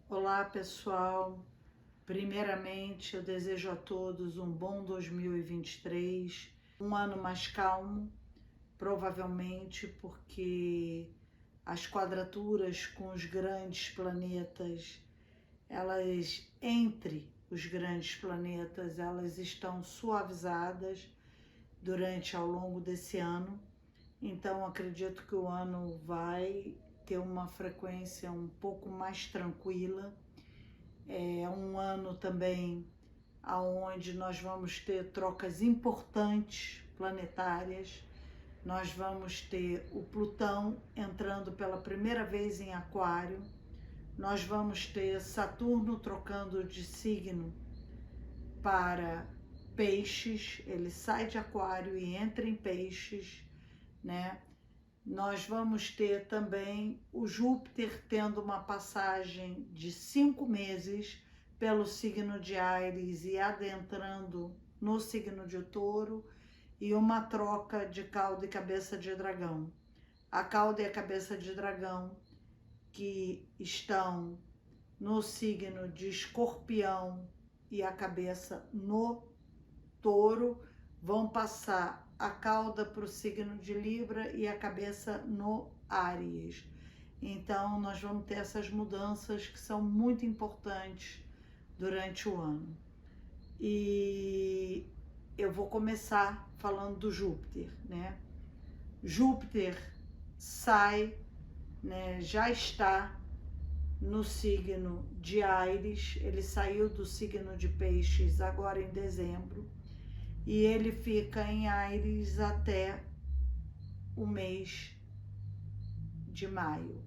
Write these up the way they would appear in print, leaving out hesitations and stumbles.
Olá, pessoal. Primeiramente, eu desejo a todos um bom 2023, um ano mais calmo, provavelmente porque as quadraturas com os grandes planetas, elas entre os grandes planetas, elas estão suavizadas durante ao longo desse ano. Então, acredito que o ano vai ter uma frequência um pouco mais tranquila. É um ano também onde nós vamos ter trocas importantes planetárias. Nós vamos ter o Plutão entrando pela primeira vez em Aquário. Nós vamos ter Saturno trocando de signo para Peixes. Ele sai de Aquário e entra em Peixes, né? Nós vamos ter também o Júpiter tendo uma passagem de 5 meses pelo signo de Áries e adentrando no signo de Touro, e uma troca de cauda e cabeça de dragão. A cauda e a cabeça de dragão, que estão no signo de Escorpião e a cabeça no Touro, vão passar a cauda para o signo de Libra e a cabeça no Áries. Então, nós vamos ter essas mudanças que são muito importantes durante o ano. E eu vou começar falando do Júpiter, né? Júpiter sai, né, já está no signo de Áries, ele saiu do signo de Peixes agora em dezembro, e ele fica em Áries até o mês de maio.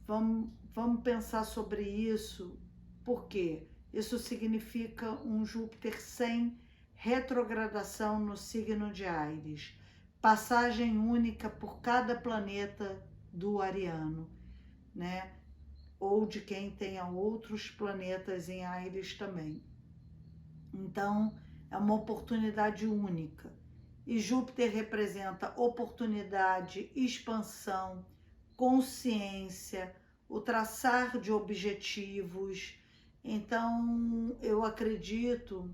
Vamos pensar sobre isso, porque isso significa um Júpiter sem retrogradação no signo de Áries, passagem única por cada planeta do ariano, né? Ou de quem tenha outros planetas em Áries também. Então, é uma oportunidade única. E Júpiter representa oportunidade, expansão, consciência, o traçar de objetivos. Então, eu acredito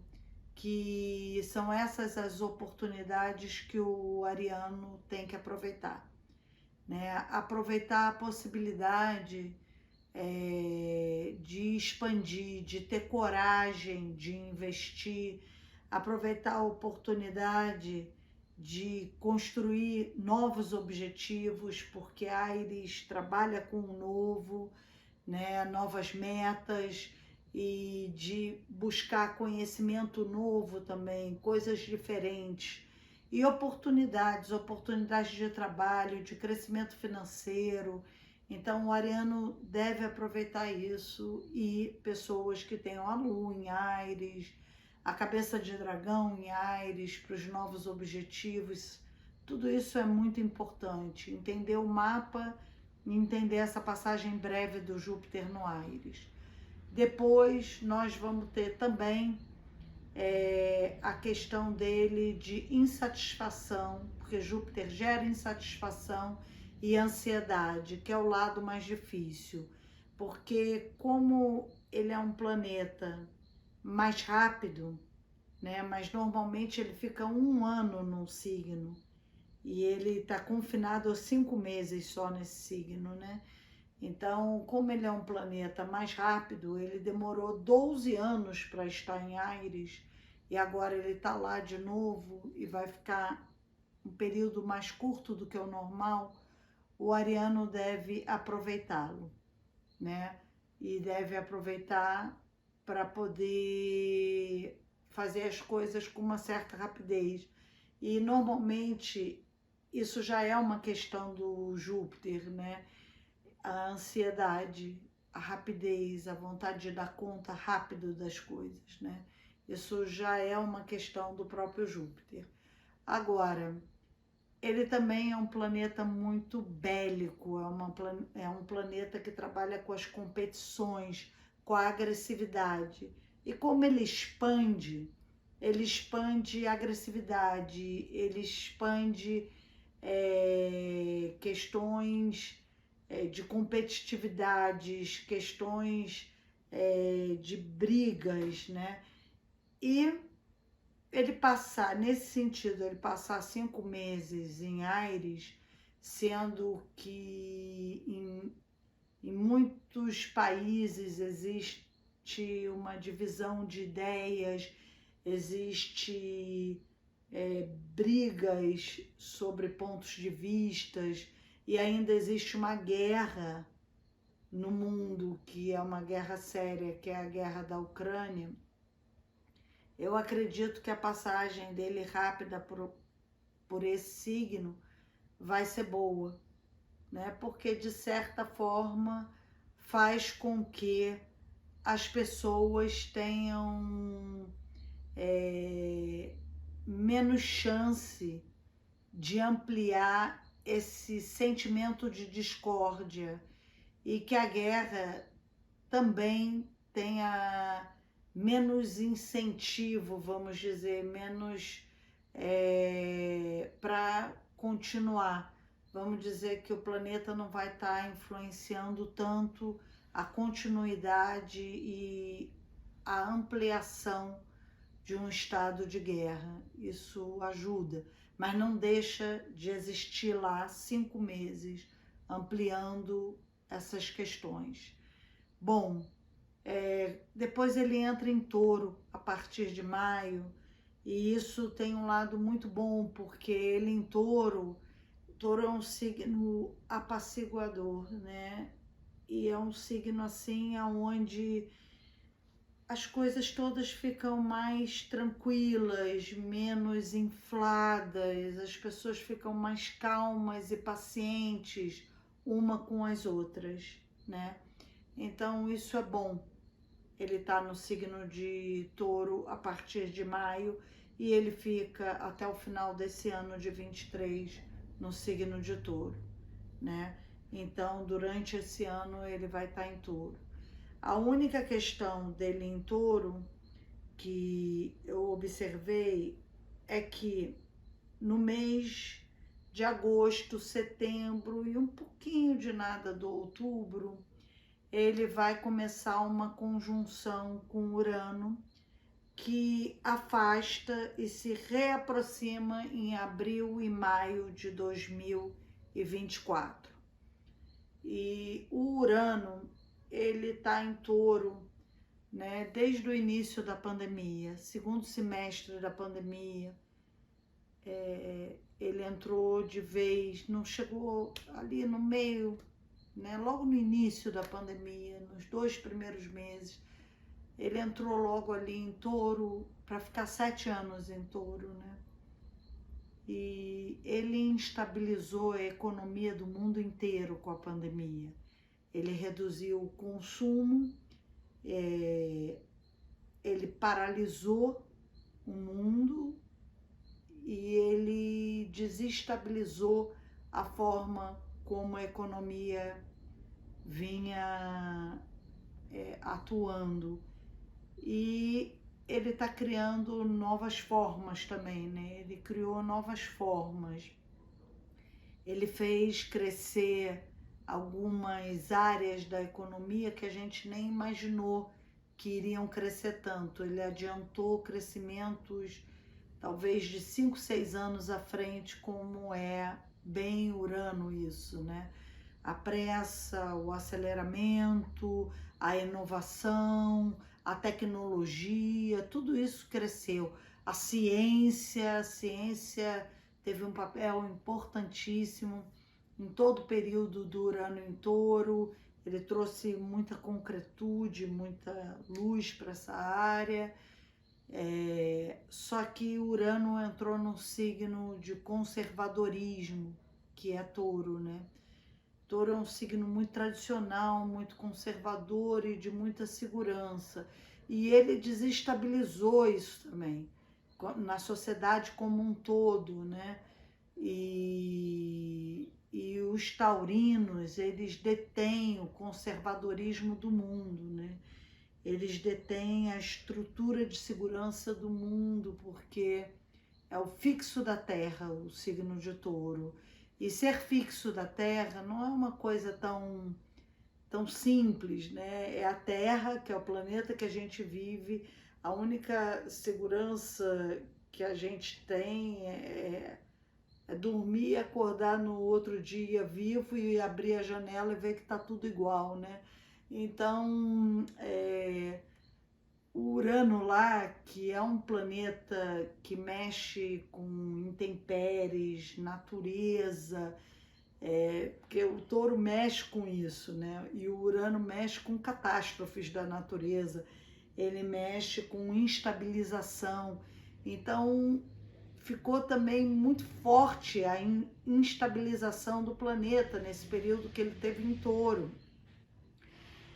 que são essas as oportunidades que o ariano tem que aproveitar, né? Aproveitar a possibilidade de expandir, de ter coragem de investir, aproveitar a oportunidade de construir novos objetivos, porque Áries trabalha com o novo, né, novas metas, e de buscar conhecimento novo também, coisas diferentes, e oportunidades de trabalho, de crescimento financeiro. Então, o ariano deve aproveitar isso, e pessoas que tenham a lua em Áries, a cabeça de dragão em Áries, para os novos objetivos, tudo isso é muito importante. Entender o mapa e entender essa passagem breve do Júpiter no Áries. Depois, nós vamos ter também a questão dele de insatisfação, porque Júpiter gera insatisfação e ansiedade, que é o lado mais difícil, porque como ele é um planeta mais rápido, né, mas normalmente ele fica um ano num signo, e ele está confinado a 5 meses só nesse signo, né? Então, como ele é um planeta mais rápido, ele demorou 12 anos para estar em Áries, e agora ele está lá de novo e vai ficar um período mais curto do que o normal. O ariano deve aproveitá-lo, né? E deve aproveitar para poder fazer as coisas com uma certa rapidez. E normalmente isso já é uma questão do Júpiter, né? A ansiedade, a rapidez, a vontade de dar conta rápido das coisas, né? Isso já é uma questão do próprio Júpiter. Agora, ele também é um planeta muito bélico, é um planeta que trabalha com as competições, com a agressividade. E como ele expande agressividade, ele expande questões de competitividades, questões de brigas, né? E ele passar, nesse sentido, ele passar 5 meses em Áries, sendo que em muitos países existe uma divisão de ideias, existe brigas sobre pontos de vistas e ainda existe uma guerra no mundo, que é uma guerra séria, que é a guerra da Ucrânia. Eu acredito que a passagem dele rápida por esse signo vai ser boa, né? Porque de certa forma faz com que as pessoas tenham menos chance de ampliar esse sentimento de discórdia e que a guerra também tenha menos incentivo, vamos dizer, menos para continuar. Vamos dizer que o planeta não vai estar influenciando tanto a continuidade e a ampliação de um estado de guerra. Isso ajuda, mas não deixa de existir lá 5 meses ampliando essas questões. Bom, depois ele entra em Touro a partir de maio, e isso tem um lado muito bom, porque ele em Touro é um signo apaciguador, né? E é um signo assim onde as coisas todas ficam mais tranquilas, menos infladas, as pessoas ficam mais calmas e pacientes uma com as outras, né? Então isso é bom. Ele está no signo de Touro a partir de maio e ele fica até o final desse ano de 23 no signo de Touro, né? Então, durante esse ano ele vai estar em Touro. A única questão dele em Touro que eu observei é que no mês de agosto, setembro e um pouquinho de nada do outubro, ele vai começar uma conjunção com Urano que afasta e se reaproxima em abril e maio de 2024. E o Urano, ele está em Touro, né, desde o início da pandemia, segundo semestre da pandemia. Ele entrou de vez, não chegou ali no meio, né, logo no início da pandemia, nos 2 primeiros meses, ele entrou logo ali em Touro para ficar 7 anos em Touro, né? E ele instabilizou a economia do mundo inteiro com a pandemia. Ele reduziu o consumo, ele paralisou o mundo e ele desestabilizou a forma como a economia vinha atuando. E ele está criando novas formas também, né? Ele criou novas formas. Ele fez crescer algumas áreas da economia que a gente nem imaginou que iriam crescer tanto. Ele adiantou crescimentos talvez de 5, 6 anos à frente, como é bem Urano isso, né? A pressa, o aceleramento, a inovação, a tecnologia, tudo isso cresceu. A ciência teve um papel importantíssimo em todo o período do Urano em Touro. Ele trouxe muita concretude, muita luz para essa área. Só que Urano entrou num signo de conservadorismo, que é Touro, né? Touro é um signo muito tradicional, muito conservador e de muita segurança. E ele desestabilizou isso também, na sociedade como um todo, né? E os taurinos, eles detêm o conservadorismo do mundo, né? Eles detêm a estrutura de segurança do mundo, porque é o fixo da Terra, o signo de Touro. E ser fixo da Terra não é uma coisa tão simples, né? É a Terra, que é o planeta que a gente vive, a única segurança que a gente tem é dormir e acordar no outro dia vivo e abrir a janela e ver que está tudo igual, né? Então, o Urano lá, que é um planeta que mexe com intempéries, natureza, porque o touro mexe com isso, né? E o Urano mexe com catástrofes da natureza, ele mexe com instabilização. Então, ficou também muito forte a instabilização do planeta nesse período que ele teve em touro,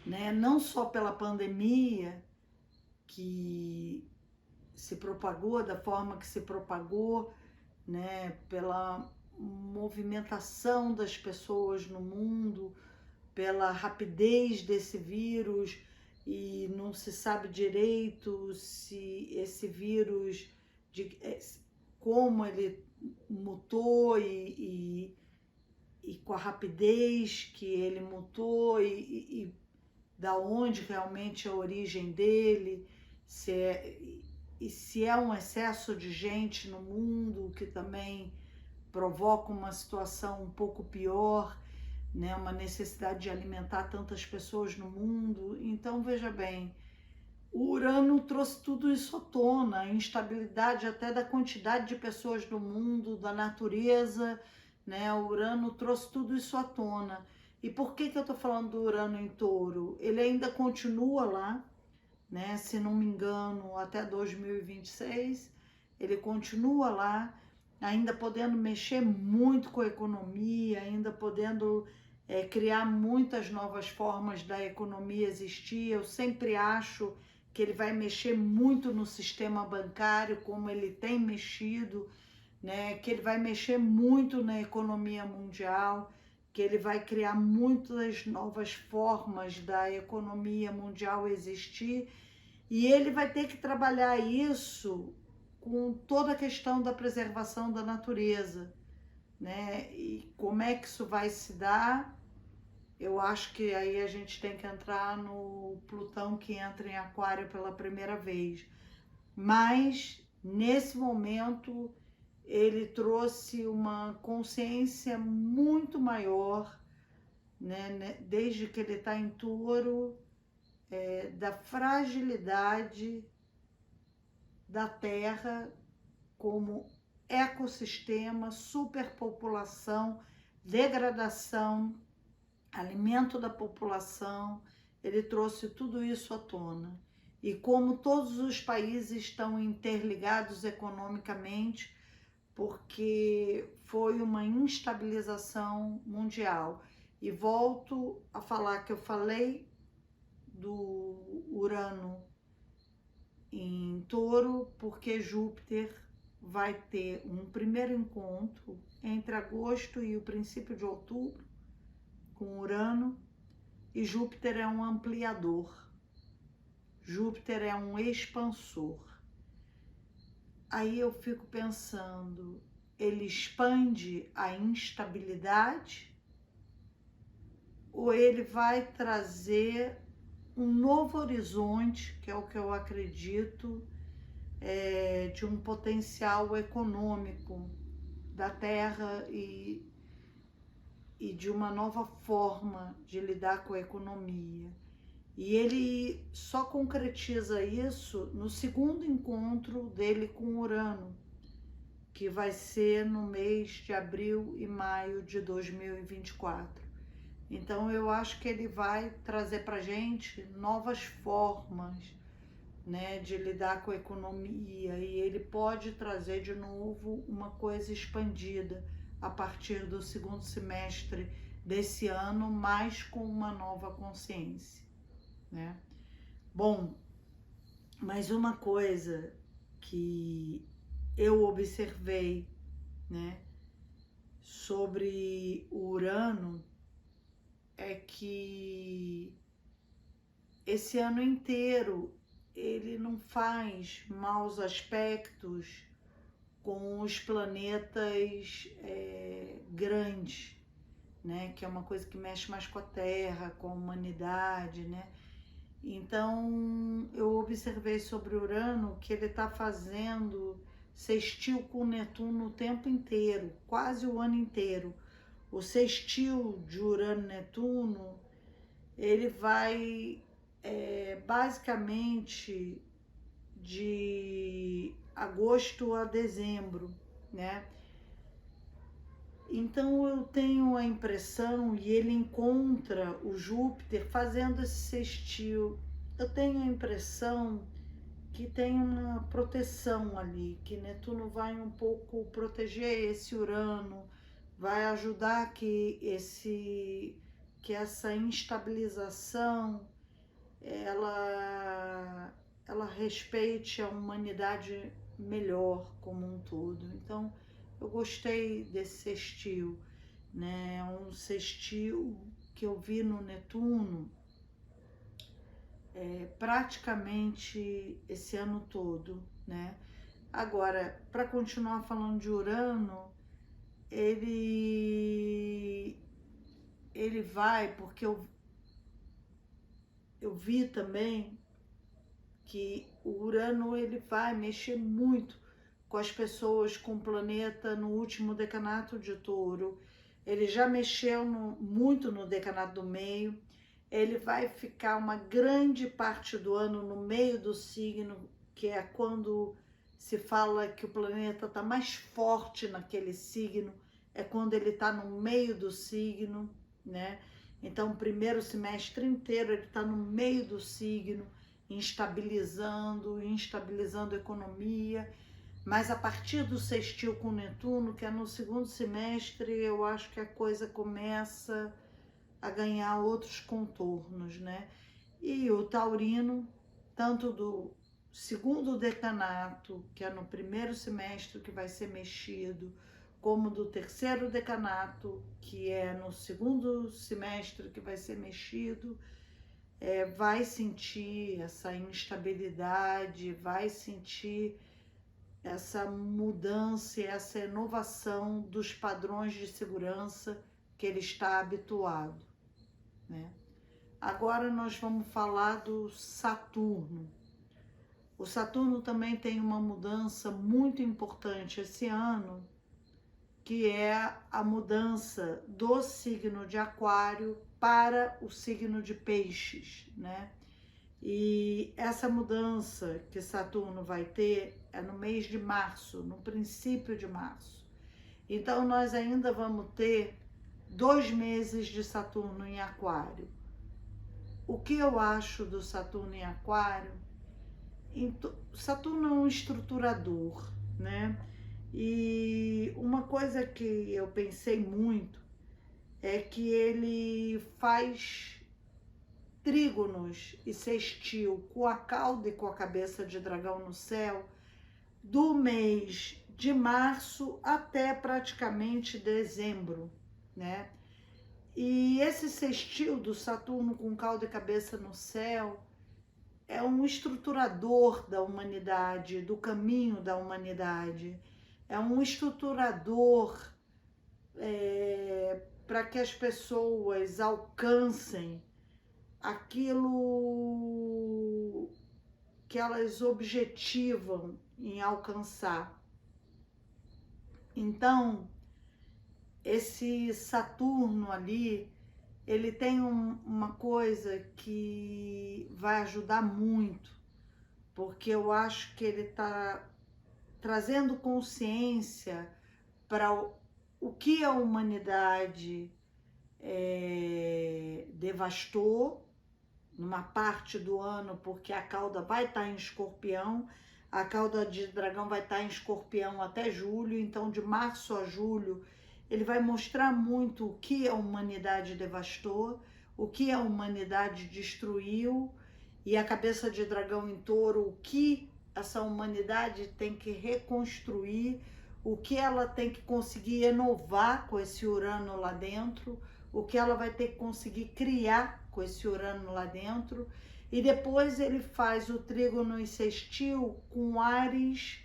né? Não só pela pandemia, que se propagou da forma que se propagou, né, pela movimentação das pessoas no mundo, pela rapidez desse vírus, e não se sabe direito se esse vírus, como ele mutou e com a rapidez que ele mutou e da onde realmente é a origem dele, se é um excesso de gente no mundo que também provoca uma situação um pouco pior, né? Uma necessidade de alimentar tantas pessoas no mundo. Então, veja bem, o Urano trouxe tudo isso à tona, a instabilidade até da quantidade de pessoas no mundo, da natureza, né? O Urano trouxe tudo isso à tona. E por que eu estou falando do Urano em Touro? Ele ainda continua lá, né? Se não me engano, até 2026, ele continua lá, ainda podendo mexer muito com a economia, ainda podendo criar muitas novas formas da economia existir. Eu sempre acho que ele vai mexer muito no sistema bancário, como ele tem mexido, né? Que ele vai mexer muito na economia mundial, que ele vai criar muitas novas formas da economia mundial existir, e ele vai ter que trabalhar isso com toda a questão da preservação da natureza, né? E como é que isso vai se dar? Eu acho que aí a gente tem que entrar no Plutão, que entra em Aquário pela primeira vez. Mas, nesse momento, ele trouxe uma consciência muito maior, né? Desde que ele está em Touro, da fragilidade da Terra como ecossistema, superpopulação, degradação, alimento da população. Ele trouxe tudo isso à tona. E como todos os países estão interligados economicamente, porque foi uma instabilização mundial. E volto a falar que eu falei do Urano em Touro, porque Júpiter vai ter um primeiro encontro entre agosto e o princípio de outubro com Urano, e Júpiter é um ampliador, Júpiter é um expansor. Aí eu fico pensando, ele expande a instabilidade ou ele vai trazer um novo horizonte, que é o que eu acredito, de um potencial econômico da Terra e de uma nova forma de lidar com a economia. E ele só concretiza isso no segundo encontro dele com Urano, que vai ser no mês de abril e maio de 2024. Então eu acho que ele vai trazer para a gente novas formas, né, de lidar com a economia, e ele pode trazer de novo uma coisa expandida a partir do segundo semestre desse ano, mas com uma nova consciência, né? Bom, mas uma coisa que eu observei, né, sobre o Urano é que esse ano inteiro ele não faz maus aspectos com os planetas grandes, né? Que é uma coisa que mexe mais com a Terra, com a humanidade, né? Então, eu observei sobre Urano que ele está fazendo sextil com Netuno o tempo inteiro, quase o ano inteiro. O sextil de Urano-Netuno, ele vai basicamente de agosto a dezembro, né? Então eu tenho a impressão, e ele encontra o Júpiter fazendo esse sextil, eu tenho a impressão que tem uma proteção ali, que Netuno vai um pouco proteger esse Urano, vai ajudar que essa instabilização ela respeite a humanidade melhor como um todo. Então, eu gostei desse sextil, né? Um sextil que eu vi no Netuno praticamente esse ano todo, né? Agora, para continuar falando de Urano, ele vai, porque eu vi também que o Urano ele vai mexer muito com as pessoas com o planeta no último decanato de Touro. Ele já mexeu muito no decanato do meio. Ele vai ficar uma grande parte do ano no meio do signo, que é quando se fala que o planeta está mais forte naquele signo, é quando ele está no meio do signo, né? Então, o primeiro semestre inteiro ele está no meio do signo, instabilizando a economia. Mas a partir do sextil com Netuno, que é no segundo semestre, eu acho que a coisa começa a ganhar outros contornos, né? E o taurino, tanto do segundo decanato, que é no primeiro semestre que vai ser mexido, como do terceiro decanato, que é no segundo semestre que vai ser mexido, vai sentir essa instabilidade, vai sentir essa mudança, essa inovação dos padrões de segurança que ele está habituado, né? Agora nós vamos falar do Saturno. O Saturno também tem uma mudança muito importante esse ano, que é a mudança do signo de Aquário para o signo de Peixes, né? E essa mudança que Saturno vai ter é no mês de março, no princípio de março. Então nós ainda vamos ter 2 meses de Saturno em Aquário. O que eu acho do Saturno em Aquário? Saturno é um estruturador, né? E uma coisa que eu pensei muito é que ele faz trígonos e sextil com a cauda e com a cabeça de dragão no céu do mês de março até praticamente dezembro, né? E esse sextil do Saturno com cauda e cabeça no céu é um estruturador da humanidade, do caminho da humanidade. É um estruturador para que as pessoas alcancem aquilo que elas objetivam em alcançar. Então, esse Saturno ali, ele tem uma coisa que vai ajudar muito, porque eu acho que ele está trazendo consciência para o que a humanidade devastou numa parte do ano, porque a cauda vai estar em Escorpião, a cauda de dragão vai estar em Escorpião até julho, então de março a julho ele vai mostrar muito o que a humanidade devastou, o que a humanidade destruiu, e a cabeça de dragão em Touro, o que essa humanidade tem que reconstruir, o que ela tem que conseguir inovar com esse Urano lá dentro, o que ela vai ter que conseguir criar com esse Urano lá dentro. E depois ele faz o trígono e sextil com Áries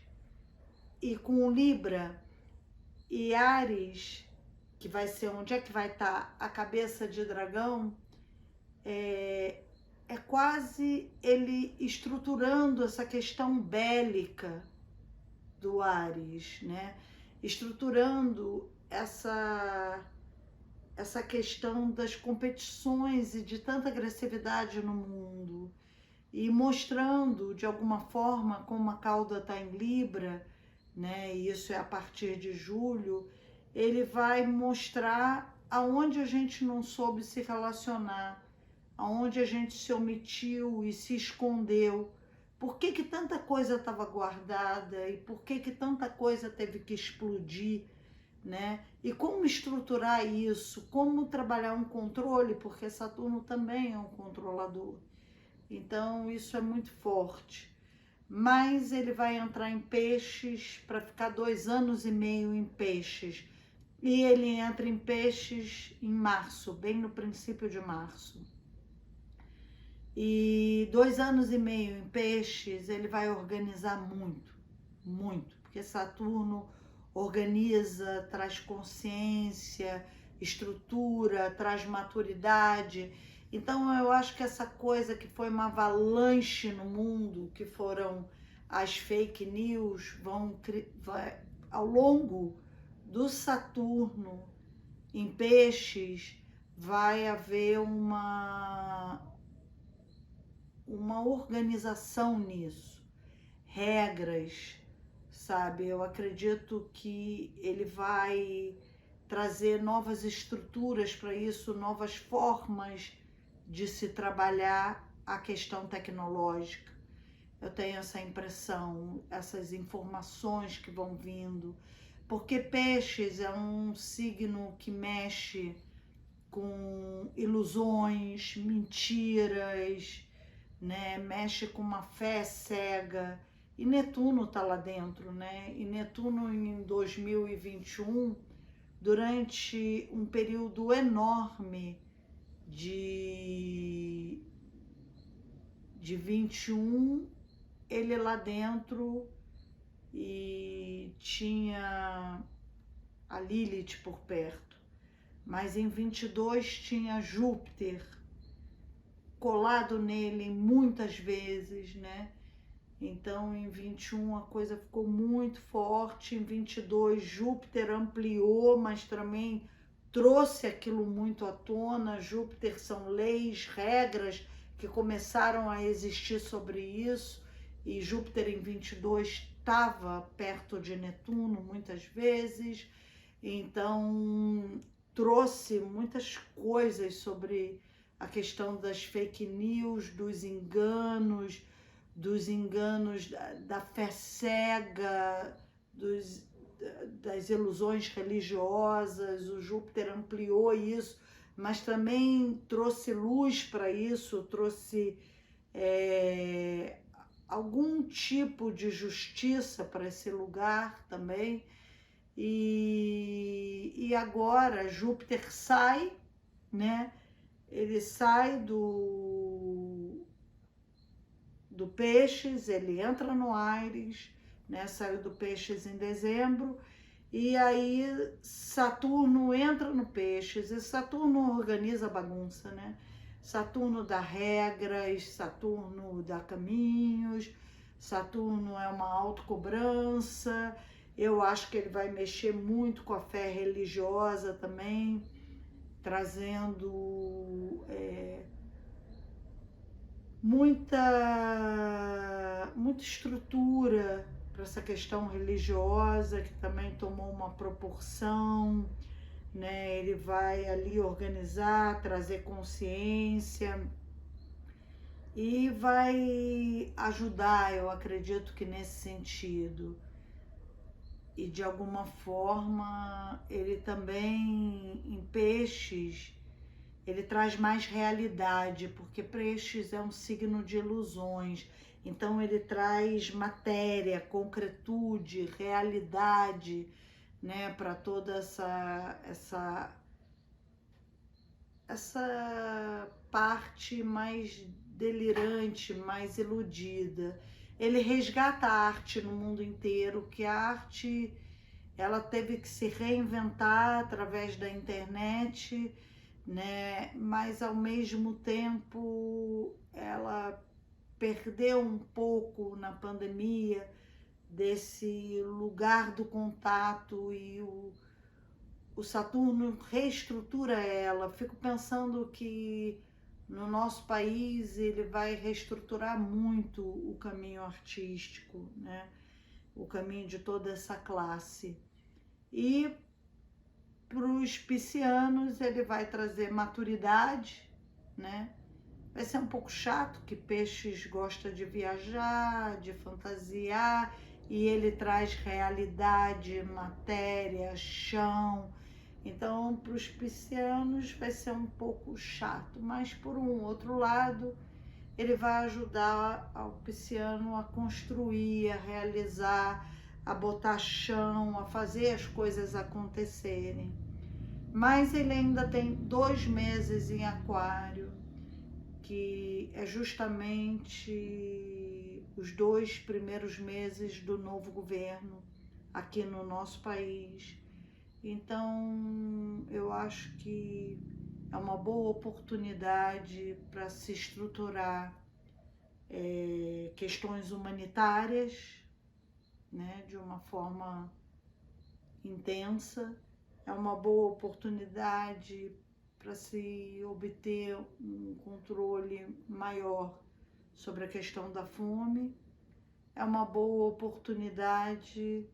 e com Libra e Áries, que vai ser onde é que vai estar a cabeça de dragão, é quase ele estruturando essa questão bélica do Áries, né? Estruturando essa questão das competições e de tanta agressividade no mundo e mostrando de alguma forma como a cauda está em Libra, né? E isso é a partir de julho, ele vai mostrar aonde a gente não soube se relacionar, aonde a gente se omitiu e se escondeu. Por que que tanta coisa estava guardada e por que que tanta coisa teve que explodir, né? E como estruturar isso, como trabalhar um controle, porque Saturno também é um controlador. Então isso é muito forte. Mas ele vai entrar em peixes para ficar 2 anos e meio em peixes. E ele entra em peixes em março, bem no princípio de março. E 2 anos e meio em peixes, ele vai organizar muito, muito, porque Saturno organiza, traz consciência, estrutura, traz maturidade. Então eu acho que essa coisa que foi uma avalanche no mundo, que foram as fake news, ao longo do Saturno em peixes, vai haver uma organização nisso, regras, sabe? Eu acredito que ele vai trazer novas estruturas para isso, novas formas de se trabalhar a questão tecnológica. Eu tenho essa impressão, essas informações que vão vindo, porque peixes é um signo que mexe com ilusões, mentiras, né? Mexe com uma fé cega. E Netuno tá lá dentro, né? E Netuno em 2021, durante um período enorme de 21, ele lá dentro, e tinha a Lilith por perto. Mas em 22 tinha Júpiter colado nele muitas vezes, né? Então em 21 a coisa ficou muito forte, em 22 Júpiter ampliou, mas também trouxe aquilo muito à tona. Júpiter são leis, regras que começaram a existir sobre isso, e Júpiter em 22 estava perto de Netuno muitas vezes, então trouxe muitas coisas sobre a questão das fake news, dos enganos da fé cega, das ilusões religiosas. O Júpiter ampliou isso, mas também trouxe luz para isso, trouxe algum tipo de justiça para esse lugar também. E agora Júpiter sai, né? Ele sai do Peixes, ele entra no Áries, né? Saiu do Peixes em dezembro, e aí Saturno entra no Peixes, e Saturno organiza a bagunça, né? Saturno dá regras, Saturno dá caminhos, Saturno é uma autocobrança. Eu acho que ele vai mexer muito com a fé religiosa também, trazendo muita estrutura para essa questão religiosa, que também tomou uma proporção, né? Ele vai ali organizar, trazer consciência e vai ajudar, eu acredito que nesse sentido. E de alguma forma ele também, em peixes, ele traz mais realidade, porque peixes é um signo de ilusões. Então ele traz matéria, concretude, realidade, né, para toda essa parte mais delirante, mais iludida. ele resgata a arte no mundo inteiro, que a arte ela teve que se reinventar através da internet, né? Mas ao mesmo tempo ela perdeu um pouco na pandemia desse lugar do contato, e o Saturno reestrutura ela. Fico pensando que no nosso país ele vai reestruturar muito o caminho artístico, né? O caminho de toda essa classe. E para os piscianos ele vai trazer maturidade, né? Vai ser um pouco chato, que Peixes gosta de viajar, de fantasiar, e ele traz realidade, matéria, chão. Então, para os piscianos vai ser um pouco chato, mas por um outro lado, ele vai ajudar ao pisciano a construir, a realizar, a botar chão, a fazer as coisas acontecerem. Mas ele ainda tem 2 meses em Aquário, que é justamente os 2 primeiros meses do novo governo aqui no nosso país. Então, eu acho que é uma boa oportunidade para se estruturar questões humanitárias, né, de uma forma intensa. É uma boa oportunidade para se obter um controle maior sobre a questão da fome. É uma boa oportunidade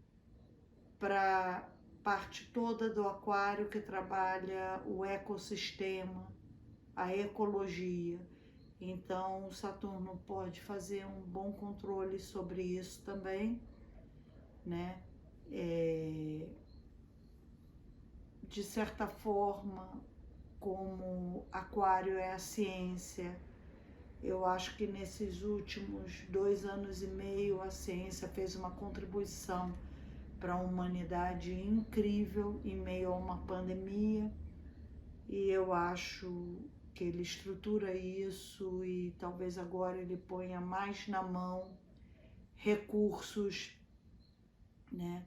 para parte toda do Aquário que trabalha o ecossistema, a ecologia. Então, Saturno pode fazer um bom controle sobre isso também, né? De certa forma, como Aquário é a ciência, eu acho que nesses últimos 2 anos e meio a ciência fez uma contribuição para a humanidade incrível em meio a uma pandemia, e eu acho que ele estrutura isso, e talvez agora ele ponha mais na mão recursos, né,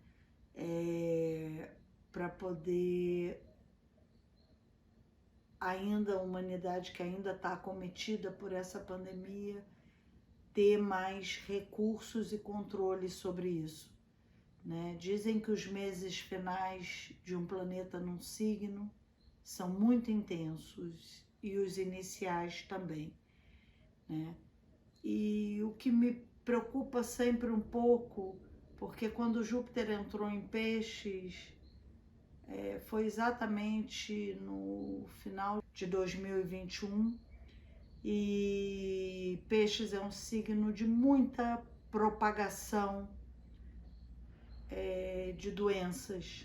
para poder ainda a humanidade que ainda está acometida por essa pandemia ter mais recursos e controle sobre isso, né? Dizem que os meses finais de um planeta num signo são muito intensos, e os iniciais também, né? E o que me preocupa sempre um pouco, porque quando Júpiter entrou em Peixes, foi exatamente no final de 2021, e Peixes é um signo de muita propagação de doenças,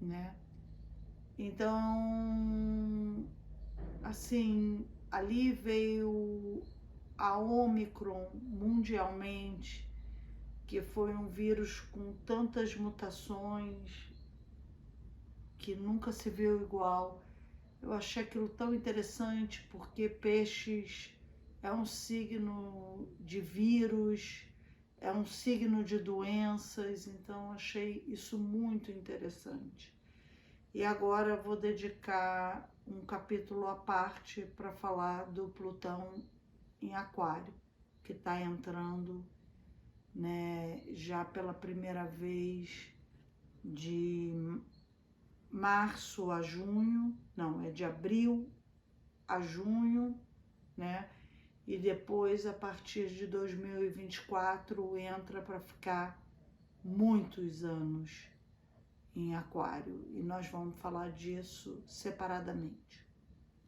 né? Então, assim, ali veio a Ômicron mundialmente, que foi um vírus com tantas mutações que nunca se viu igual. Eu achei aquilo tão interessante, porque Peixes é um signo de vírus, é um signo de doenças, então achei isso muito interessante. E agora vou dedicar um capítulo à parte para falar do Plutão em Aquário, que está entrando, né, já pela primeira vez de março a junho, não, é de abril a junho, né? E depois, a partir de 2024, entra para ficar muitos anos em Aquário. E nós vamos falar disso separadamente.